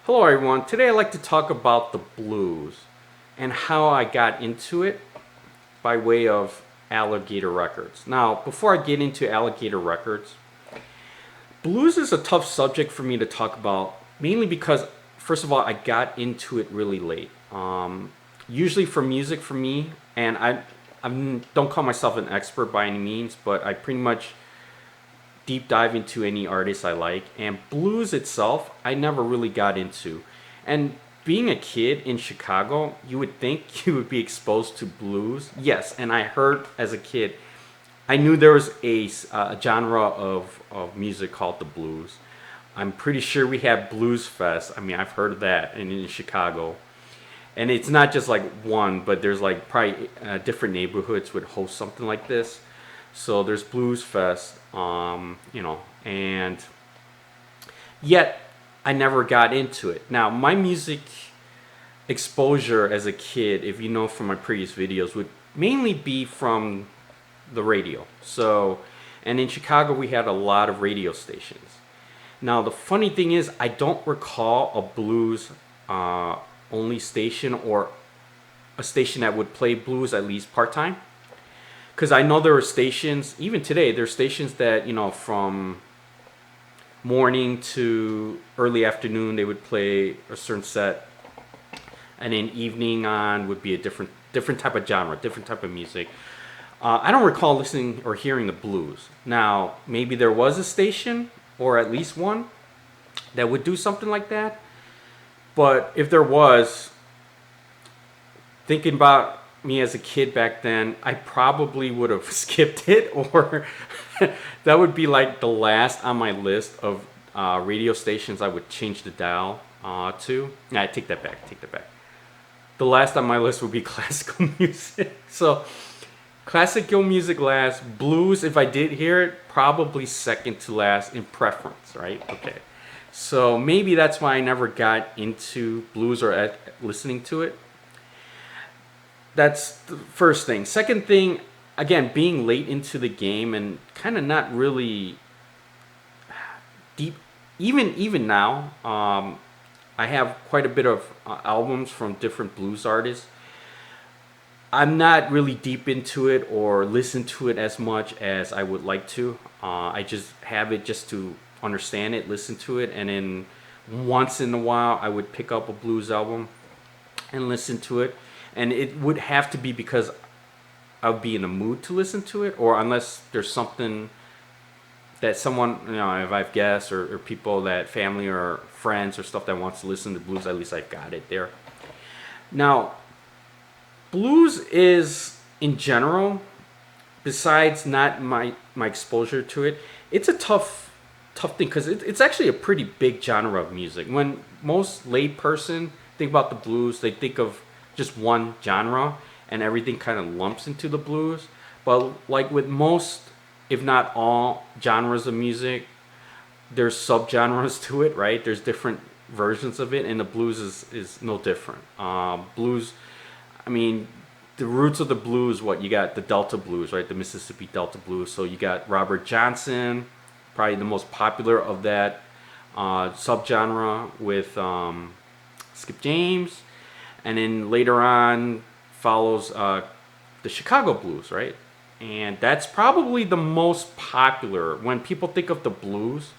Hello everyone, today I'd like to talk about the blues and how I got into it by way of Alligator Records. Now, before I get into Alligator Records, blues is a tough subject for me to talk about, mainly because, first of all, I got into it really late. Usually for music for me, and I don't call myself an expert by any means, but I pretty much deep dive into any artist I like. And blues itself, I never really got into. And being a kid in Chicago, you would think you would be exposed to blues. Yes, and I heard as a kid, I knew there was a genre of music called the blues. I'm pretty sure we have Blues Fest. I mean, I've heard of that in Chicago. And it's not just like one, but there's like probably different neighborhoods would host something like this. So there's Blues Fest, and yet I never got into it. Now, my music exposure as a kid, if you know from my previous videos, would mainly be from the radio. So, and in Chicago, we had a lot of radio stations. Now, the funny thing is, I don't recall a blues only station or a station that would play blues at least part time. Because I know there are stations, even today, there are stations that, from morning to early afternoon, they would play a certain set. And then evening on would be a different type of genre, different type of music. I don't recall listening or hearing the blues. Now, maybe there was a station, or at least one, that would do something like that. But if there was, thinking about me as a kid back then, I probably would have skipped it, or that would be like the last on my list of radio stations I would change the dial to. Nah, I take that back. Take that back. The last on my list would be classical music. So classical music last, blues, if I did hear it, probably second to last in preference, right? Okay. So maybe that's why I never got into blues or listening to it. That's the first thing. Second thing, again, being late into the game and kind of not really deep. Even now, I have quite a bit of albums from different blues artists. I'm not really deep into it or listen to it as much as I would like to. I just have it just to understand it, listen to it, and then once in a while I would pick up a blues album and listen to it. And it would have to be because I would be in the mood to listen to it, or unless there's something that someone, if I have guests or people that family or friends or stuff that wants to listen to blues, at least I've got it there. Now, blues is, in general, besides not my exposure to it, it's a tough thing because it's actually a pretty big genre of music. When most lay person think about the blues, they think of just one genre and everything kind of lumps into the blues. But like with most, if not all genres of music, there's subgenres to it, right? There's different versions of it, and the blues is no different. Blues, I mean, the roots of the blues, what you got, the Delta blues, right? The Mississippi Delta blues. So you got Robert Johnson, probably the most popular of that subgenre, with Skip James. And then later on follows the Chicago blues, right? And that's probably the most popular. When people think of the blues,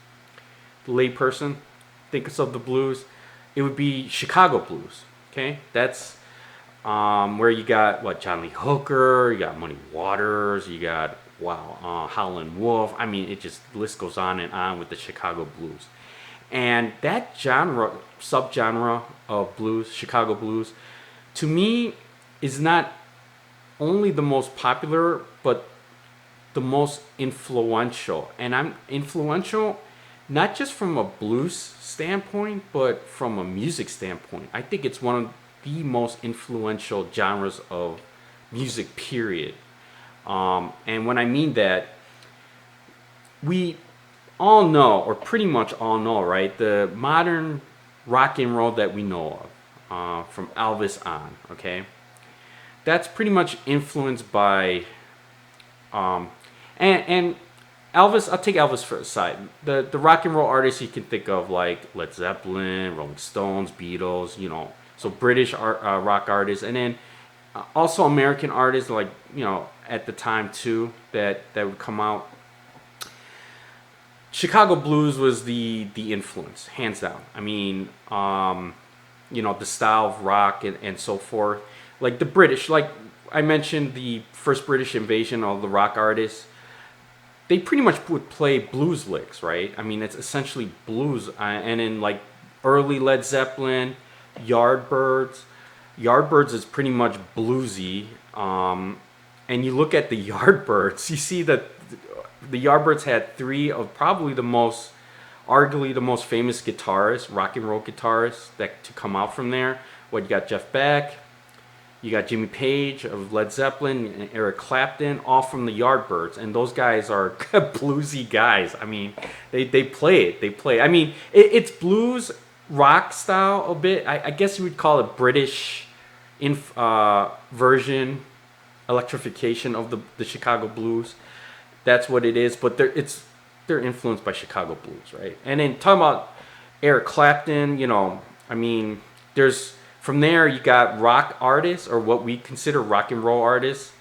the layperson thinks of the blues, it would be Chicago blues, okay? That's where you got, John Lee Hooker, you got Muddy Waters, you got, Howlin' Wolf. I mean, it just, the list goes on and on with the Chicago blues. And that subgenre of blues, Chicago blues, to me is not only the most popular, but the most influential. And I'm influential not just from a blues standpoint, but from a music standpoint. I think it's one of the most influential genres of music, period. And when I mean that, we all know, or pretty much all know, right? The modern rock and roll that we know of, from Elvis on, okay? That's pretty much influenced by, and Elvis, I'll take Elvis for a side. The rock and roll artists you can think of like Led Zeppelin, Rolling Stones, Beatles, so British rock artists, and then also American artists like at the time too that would come out. Chicago blues was the influence, hands down. I mean, the style of rock and so forth. Like the British, like I mentioned, the first British invasion of the rock artists, they pretty much would play blues licks, right? I mean, it's essentially blues. And in like early Led Zeppelin, Yardbirds. Yardbirds is pretty much bluesy. And you look at the Yardbirds, you see that the Yardbirds had three of probably arguably the most famous guitarists, rock and roll guitarists that to come out from there. What, you got Jeff Beck, you got Jimmy Page of Led Zeppelin, and Eric Clapton, all from the Yardbirds, and those guys are bluesy guys. I mean, they play it. They play. I mean, it's blues rock style a bit. I guess you would call it British version, electrification of the Chicago blues. That's what it is, but they're influenced by Chicago blues, right? And then talking about Eric Clapton, I mean, from there you got rock artists, or what we consider rock and roll artists,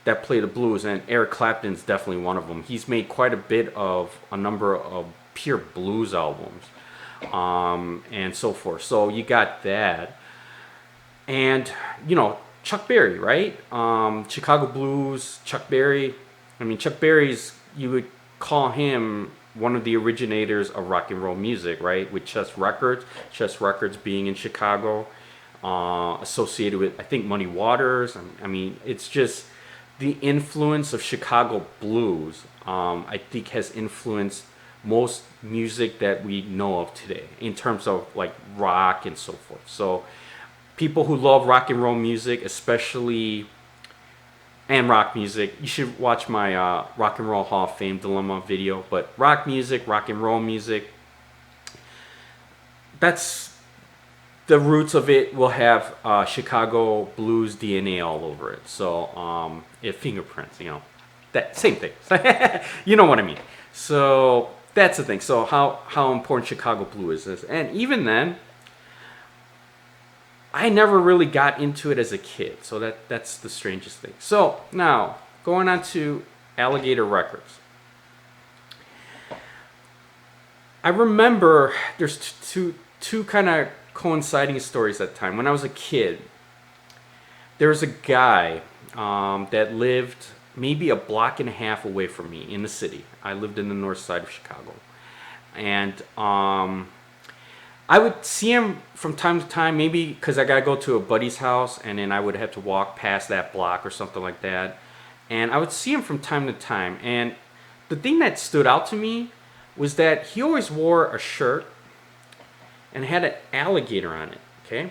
that play the blues, and Eric Clapton's definitely one of them. He's made quite a number of pure blues albums, and so forth. So you got that, and Chuck Berry, right? Chicago blues, Chuck Berry. I mean, Chuck Berry's, you would call him one of the originators of rock and roll music, right? With Chess Records being in Chicago, associated with, I think, Muddy Waters. I mean, it's just the influence of Chicago blues, I think, has influenced most music that we know of today in terms of like rock and so forth. So people who love rock and roll music, especially, and rock music, you should watch my Rock and Roll Hall of Fame Dilemma video. But rock music, rock and roll music, that's the roots of it will have Chicago blues DNA all over it. So fingerprints, that same thing. You know what I mean. So that's the thing. So how important Chicago blues is, and even then, I never really got into it as a kid, so that's the strangest thing. So now, going on to Alligator Records. I remember there's two kind of coinciding stories at the time. When I was a kid, there was a guy that lived maybe a block and a half away from me in the city. I lived in the north side of Chicago. And I would see him from time to time, maybe because I got to go to a buddy's house, and then I would have to walk past that block or something like that. And I would see him from time to time. And the thing that stood out to me was that he always wore a shirt and had an alligator on it, okay?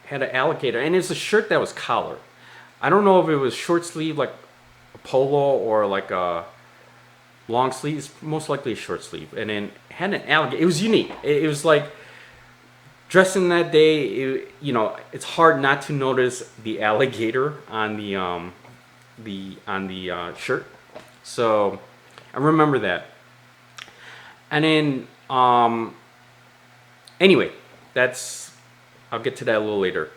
Had an alligator. And it's a shirt that was collared. I don't know if it was short sleeve, like a polo, or like a long sleeve. It's most likely a short sleeve. And then had an alligator. It was unique. It was like, dressing that day, it's hard not to notice the alligator on the shirt. So I remember that. And then anyway, I'll get to that a little later.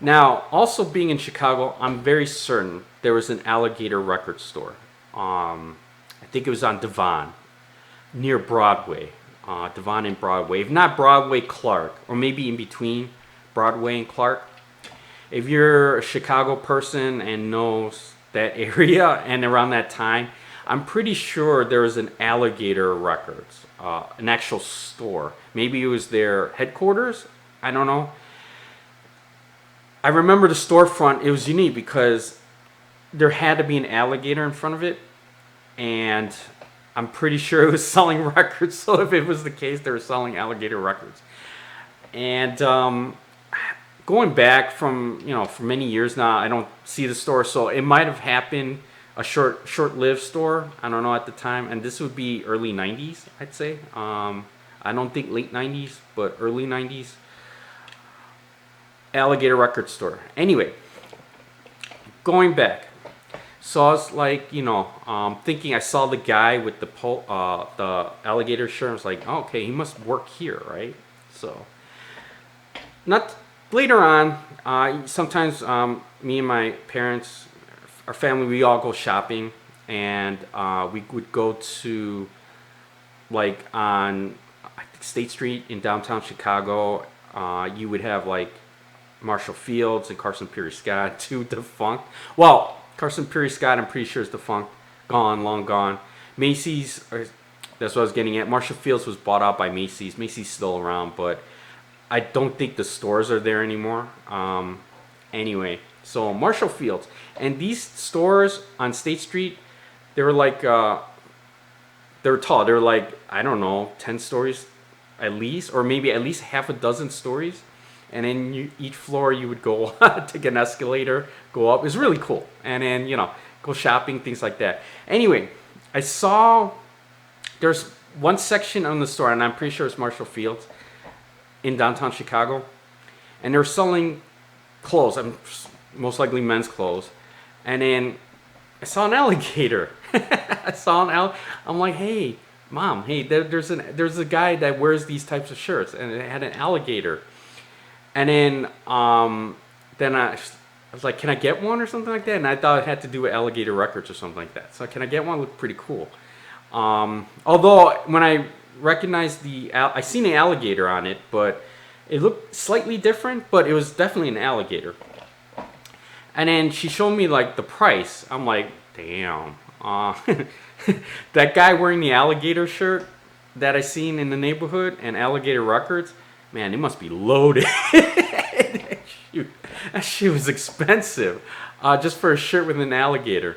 Now, also being in Chicago, I'm very certain there was an Alligator Records store. I think it was on Devon, near Broadway. Devon and Broadway. If not Broadway, Clark, or maybe in between Broadway and Clark. If you're a Chicago person and knows that area and around that time, I'm pretty sure there was an Alligator Records, an actual store. Maybe it was their headquarters. I don't know. I remember the storefront. It was unique because there had to be an alligator in front of it, and I'm pretty sure it was selling records. So if it was the case, they were selling Alligator Records. And going back from, for many years now, I don't see the store. So it might have happened a short-lived store. I don't know at the time. And this would be early 90s, I'd say. I don't think late 90s, but early 90s. Alligator Records store. Anyway, going back. So I was like, thinking I saw the guy with the alligator shirt. I was like, oh, okay, he must work here, right? So not later on. Sometimes me and my parents, our family, we all go shopping, and we would go to like on I think State Street in downtown Chicago. You would have like Marshall Fields and Carson Peary Scott, two defunct. Well, Carson Peary Scott, I'm pretty sure is defunct, gone, long gone. Macy's, that's what I was getting at. Marshall Fields was bought out by Macy's. Macy's still around, but I don't think the stores are there anymore. Anyway, so Marshall Fields. And these stores on State Street, they were like, they were tall. They were like, I don't know, 10 stories at least, or maybe at least half a dozen stories. And then each floor you would go take an escalator, go up. It was really cool. And then, go shopping, things like that. Anyway, I saw there's one section on the store, and I'm pretty sure it's Marshall Fields in downtown Chicago. And they're selling clothes, most likely men's clothes. And then I saw an alligator. I'm like, hey, Mom, hey, there's a guy that wears these types of shirts, and it had an alligator. And then I was like, can I get one or something like that? And I thought it had to do with Alligator Records or something like that. So can I get one? It looked pretty cool. Although when I recognized I seen an alligator on it, but it looked slightly different, but it was definitely an alligator. And then she showed me like the price. I'm like, damn. That guy wearing the alligator shirt that I seen in the neighborhood and Alligator Records, man, it must be loaded. Shoot, that shit was expensive, just for a shirt with an alligator.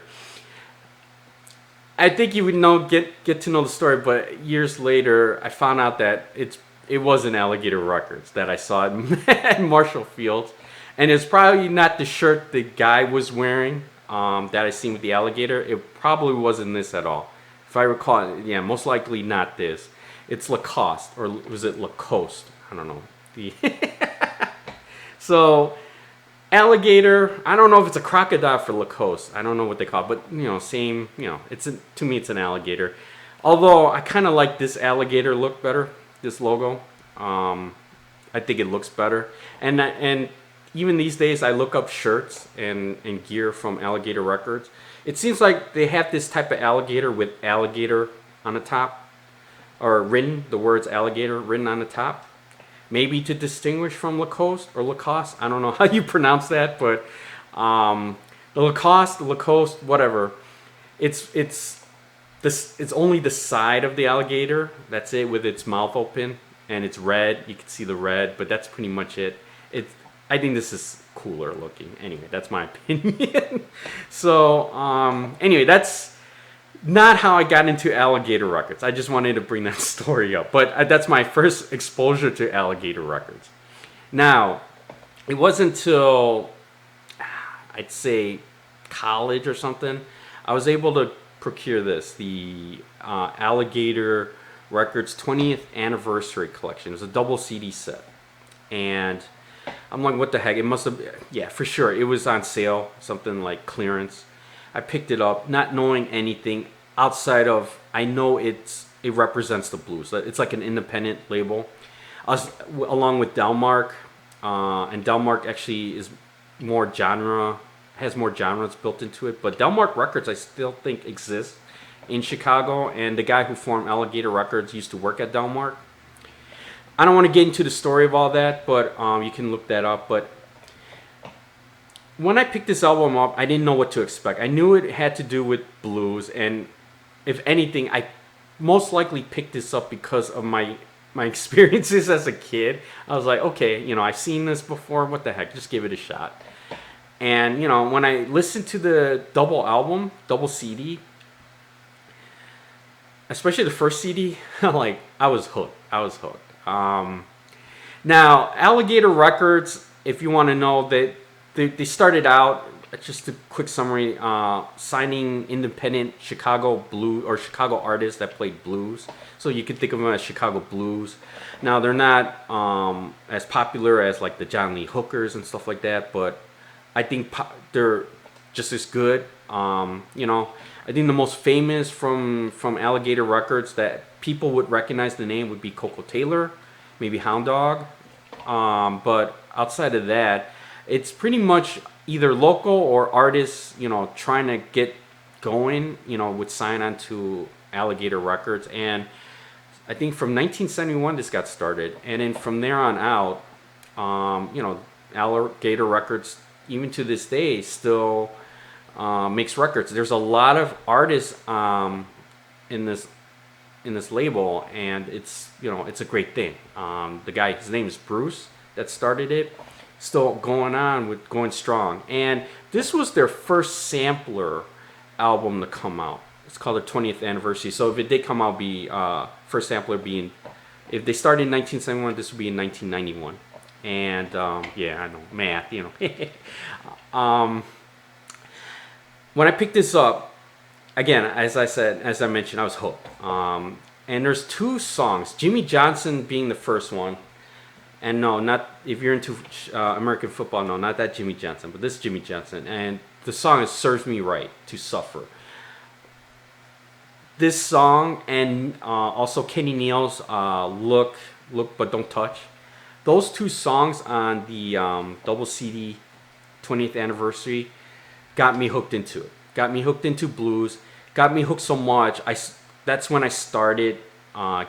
I think you would get to know the story, but years later, I found out that it wasn't Alligator Records that I saw at Marshall Fields, and it's probably not the shirt the guy was wearing that I seen with the alligator. It probably wasn't this at all, if I recall. Yeah, most likely not this. It's Lacoste, or was it Lacoste? I don't know. So, alligator. I don't know if it's a crocodile for Lacoste. I don't know what they call it, but same. To me, it's an alligator. Although I kind of like this alligator look better. This logo. I think it looks better. And even these days, I look up shirts and gear from Alligator Records. It seems like they have this type of alligator with alligator on the top, or the words alligator written on the top. Maybe to distinguish from Lacoste or Lacoste. I don't know how you pronounce that, but the Lacoste, whatever. It's only the side of the alligator. That's it, with its mouth open, and it's red. You can see the red, but that's pretty much it. I think this is cooler looking. Anyway, that's my opinion. So anyway, that's not how I got into Alligator Records. I just wanted to bring that story up. But that's my first exposure to Alligator Records. Now, it wasn't until, I'd say, college or something, I was able to procure the Alligator Records 20th Anniversary Collection. It was a double CD set. And I'm like, what the heck? It must have, yeah, for sure. It was on sale, something like clearance. I picked it up, not knowing anything outside of, I know it represents the blues. It's like an independent label, along with Delmark, and Delmark actually is more genre, has more genres built into it. But Delmark Records, I still think exists in Chicago, and the guy who formed Alligator Records used to work at Delmark. I don't want to get into the story of all that, but you can look that up. But when I picked this album up, I didn't know what to expect. I knew it had to do with blues, and if anything, I most likely picked this up because of my experiences as a kid. I was like, okay, I've seen this before. What the heck? Just give it a shot. And when I listened to the double CD, especially the first CD, I was hooked. Now, Alligator Records, if you want to know, they started out, just a quick summary, signing independent Chicago blues or Chicago artists that played blues. So you could think of them as Chicago blues. Now, they're not as popular as like the John Lee Hookers and stuff like that, but I think they're just as good. I think the most famous from Alligator Records that people would recognize the name would be Coco Taylor, maybe Hound Dog. But outside of that, it's pretty much either local or artists, trying to get going, would sign on to Alligator Records. And I think from 1971 this got started, and then from there on out, Alligator Records, even to this day, still makes records. There's a lot of artists in this label, and it's a great thing. The guy, his name is Bruce, that started it, still going strong. And this was their first sampler album to come out. It's called the 20th anniversary. So if it did come out, first sampler being, if they started in 1971, this would be in 1991. And yeah, I know, math, when I picked this up, again, as I mentioned, I was hooked. And there's two songs, Jimmy Johnson being the first one. And no, not if you're into American football, no, not that Jimmy Johnson, but this Jimmy Johnson. And the song is Serves Me Right to Suffer. This song and also Kenny Neal's Look But Don't Touch. Those two songs on the double CD 20th anniversary got me hooked into it. Got me hooked into blues. Got me hooked so much. That's when I started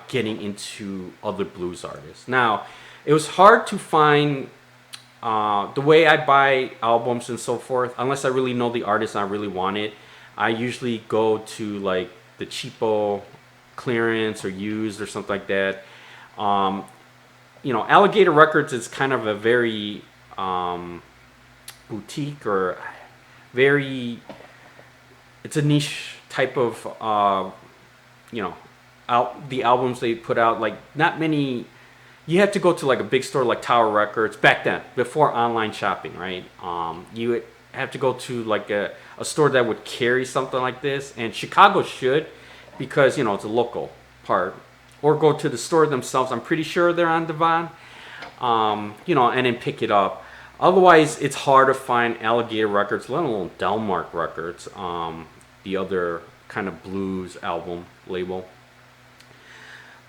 getting into other blues artists. Now, it was hard to find the way I buy albums and so forth. Unless I really know the artist and I really want it, I usually go to like the cheapo clearance or used or something like that. Alligator Records is kind of a very boutique or it's a niche type of the albums they put out. Like, not many. You have to go to like a big store like Tower Records back then, before online shopping, right? You would have to go to like a store that would carry something like this, and Chicago should, because it's a local part. Or go to the store themselves. I'm pretty sure they're on Devon, and then pick it up. Otherwise, it's hard to find Alligator Records, let alone Delmark Records, the other kind of blues album label.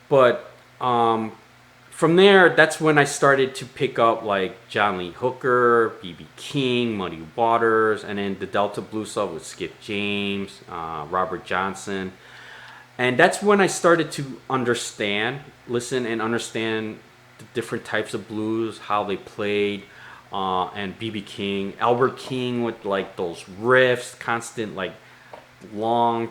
But from there, that's when I started to pick up like John Lee Hooker, B.B. King, Muddy Waters, and then the Delta Blues stuff with Skip James, Robert Johnson. And that's when I started to listen and understand the different types of blues, how they played, and B.B. King, Albert King with like those riffs, constant like long,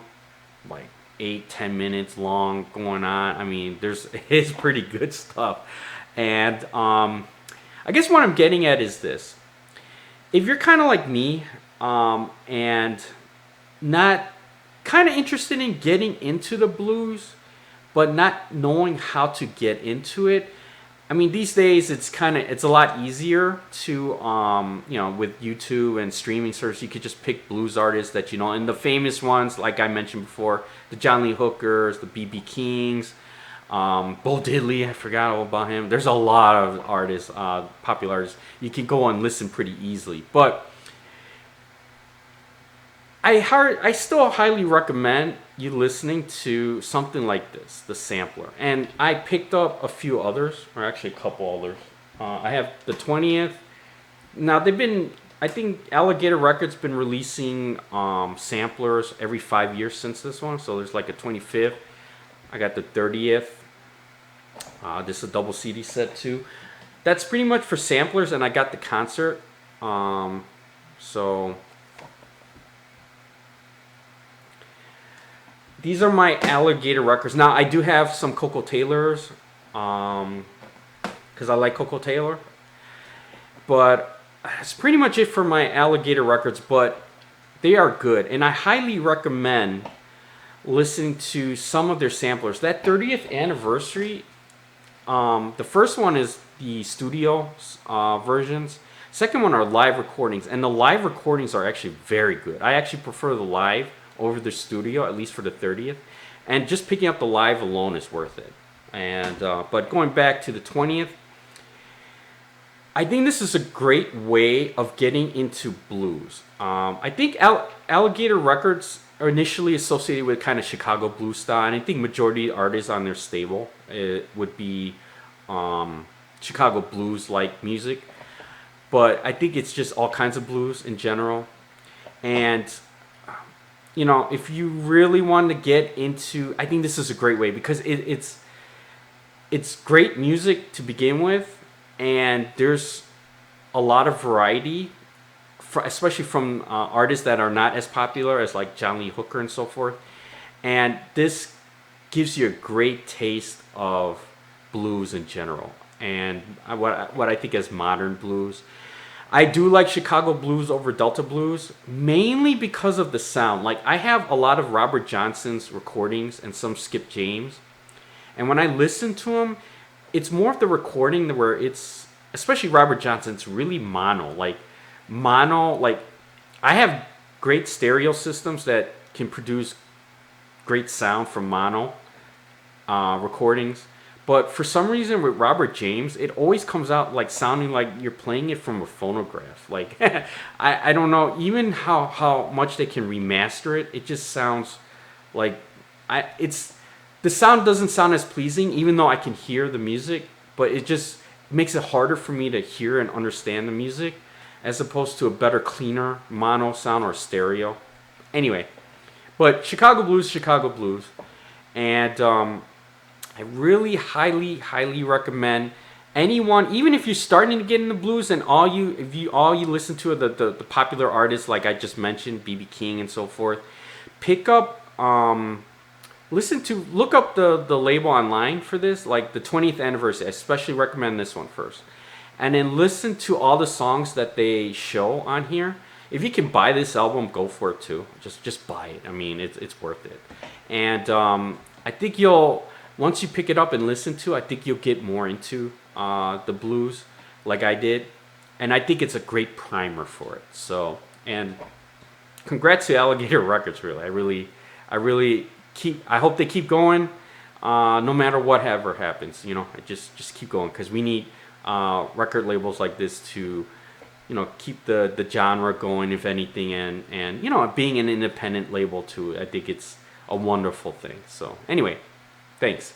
like 8-10 minutes long going on. I mean, it's pretty good stuff. And I guess what I'm getting at is this: if you're kind of like me, and not kind of interested in getting into the blues, but not knowing how to get into it. I mean, these days it's a lot easier to, with YouTube and streaming service, you could just pick blues artists that and the famous ones, like I mentioned before, the John Lee Hookers, the B.B. Kings, Bo Diddley, I forgot all about him. There's a lot of artists, popular artists. You can go and listen pretty easily, but I still highly recommend you listening to something like this, the sampler. And I picked up a few others, or actually a couple others. I have the 20th. Now I think Alligator Records been releasing samplers every 5 years since this one. So there's like a 25th. I got the 30th. This is a double CD set too. That's pretty much for samplers, and I got the concert. So these are my Alligator Records. Now, I do have some Coco Taylors, because I like Coco Taylor. But that's pretty much it for my Alligator Records, but they are good. And I highly recommend listening to some of their samplers. That 30th anniversary, the first one is the studio versions. Second one are live recordings. And the live recordings are actually very good. I actually prefer the live over the studio, at least for the 30th, and just picking up the live alone is worth it. And but going back to the 20th, I think this is a great way of getting into blues. I think Alligator Records are initially associated with kind of Chicago blues style, and I think majority of artists on their stable would be Chicago blues like music. But I think it's just all kinds of blues in general. And if you really want to get into, I think this is a great way because it's great music to begin with, and there's a lot of variety, especially from artists that are not as popular as like John Lee Hooker and so forth. And this gives you a great taste of blues in general, and what I think is modern blues. I do like Chicago blues over Delta blues, mainly because of the sound. Like, I have a lot of Robert Johnson's recordings and some Skip James. And when I listen to them, it's more of the recording where it's, especially Robert Johnson, it's really mono. Like, I have great stereo systems that can produce great sound from mono recordings. But for some reason with Robert James, it always comes out like sounding like you're playing it from a phonograph. Like, I don't know, even how much they can remaster it, it just sounds like the sound doesn't sound as pleasing, even though I can hear the music, but it just makes it harder for me to hear and understand the music as opposed to a better, cleaner mono sound or stereo. Anyway, but Chicago blues, and I really highly recommend anyone, even if you're starting to get into blues and all you listen to are the popular artists like I just mentioned, B.B. King and so forth. Pick up, look up the label online for this, like the 20th anniversary. I especially recommend this one first, and then listen to all the songs that they show on here. If you can buy this album, go for it too. Just buy it. I mean, it's worth it, and I think once you pick it up and listen to, I think you'll get more into the blues like I did. And I think it's a great primer for it. So, and congrats to Alligator Records, really. I hope they keep going no matter whatever happens. Just keep going, because we need record labels like this to, keep the genre going, if anything. And being an independent label too, I think it's a wonderful thing. So anyway, thanks.